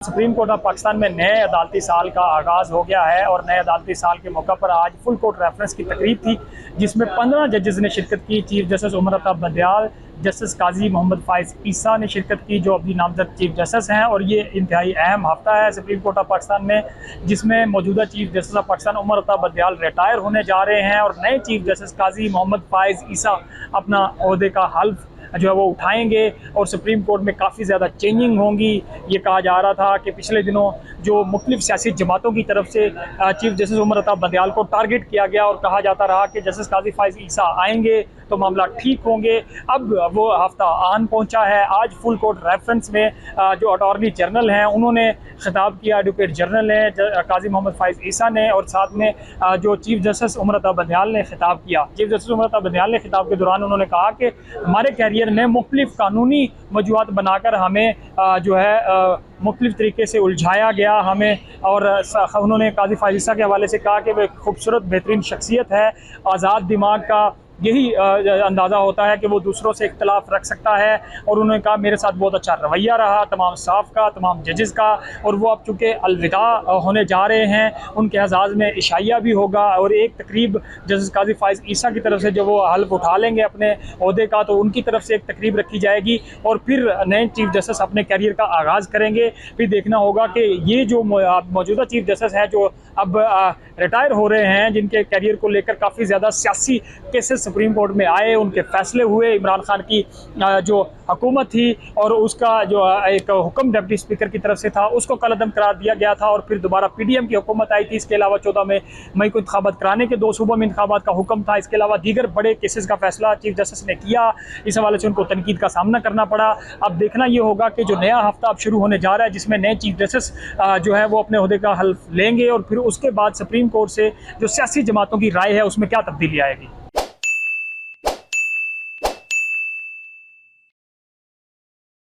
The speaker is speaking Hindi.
सुप्रीम कोर्ट ऑफ पाकिस्तान में नए अदालती साल का आगाज़ हो गया है और नए अदालती साल के मौका पर आज फुल कोर्ट रेफरेंस की तकरीब थी जिसमें 15 जजेस ने शिरकत की। Chief justice Umar Ata Bandial, justice Qazi Mohammad Faiz ईसा ने शिरकत की जो अभी नामजद चीफ जस्टिस हैं। और ये इंतहाई अहम हफ्ता है सुप्रीम कोर्ट ऑफ पाकिस्तान में, जिसमें मौजूदा chief justice of Pakistan Umar Ata Bandial retire होने जा रहे हैं और नए चीफ जस्टिस काजी मोहम्मद फाइज ईसा अपना ओहदे का हल्फ जो है वो उठाएंगे और सुप्रीम कोर्ट में काफ़ी ज़्यादा चेंजिंग होंगी। ये कहा जा रहा था कि पिछले दिनों जो मुख्तलिफ सियासी जमातों की तरफ से चीफ जस्टिस उमर अता बंदियाल को टारगेट किया गया और कहा जाता रहा कि जस्टिस काजी फाइज ईसा आएंगे तो मामला ठीक होंगे। अब वो हफ्ता आन पहुंचा है। आज फुल कोर्ट रेफरेंस में जो अटॉर्नी जनरल हैं उन्होंने खिताब किया, एडवोकेट जनरल ने काजी मोहम्मद फाइज ईसा ने, और साथ में जो चीफ जस्टिस उमर अता बंदियाल ने खिताब किया। चीफ जस्टिस उमर अता बंदियाल ने खिताब के दौरान उन्होंने कहा कि हमारे कैरियर में मुख्तलिफ कानूनी वजूहत बनाकर हमें जो है मुख्तलिफ तरीके से उलझाया गया हमें, और उन्होंने काजी फाइज ईसा के हवाले से कहा कि वह खूबसूरत बेहतरीन शख्सियत है, आज़ाद दिमाग का यही अंदाज़ा होता है कि वो दूसरों से इख्तलाफ रख सकता है। और उन्होंने कहा मेरे साथ बहुत अच्छा रवैया रहा तमाम स्टाफ का, तमाम जजेस का, और वो अब चूँकि अलविदा होने जा रहे हैं उनके एजाज़ में इशाइया भी होगा और एक तकरीब जस्टिस काजी फाइज ईसा की तरफ से जब वो हल्फ उठा लेंगे अपने ओहदे का तो उनकी तरफ से एक तकरीब रखी जाएगी और फिर नए चीफ जस्टिस अपने कैरियर का आगाज़ करेंगे। फिर देखना होगा कि ये जो मौजूदा चीफ जस्टिस हैं जो अब रिटायर हो रहे हैं, जिनके कैरियर को लेकर काफ़ी ज़्यादा सियासी केसेस सुप्रीम कोर्ट में आए, उनके फैसले हुए, इमरान खान की जो हुकूमत थी और उसका जो एक हुक्म डिप्टी स्पीकर की तरफ से था उसको कलअदम करार दिया गया था और फिर दोबारा पीडीएम की हुकूमत आई थी। इसके अलावा 14 मई को इंतखाबात कराने के 2 सूबों में इंतखाबात का हुक्म था। इसके अलावा दीगर बड़े केसेस का फैसला चीफ जस्टिस ने किया, इस हवाले से उनको तनकीद का सामना करना पड़ा। अब देखना ये होगा कि जो नया हफ्ता अब शुरू होने जा रहा है जिसमें नए चीफ जस्टिस जो है वो अपने ओहदे का हल्फ लेंगे और फिर उसके बाद सुप्रीम कोर्ट से जो सियासी जमातों की राय है उसमें क्या तब्दीली आएगी।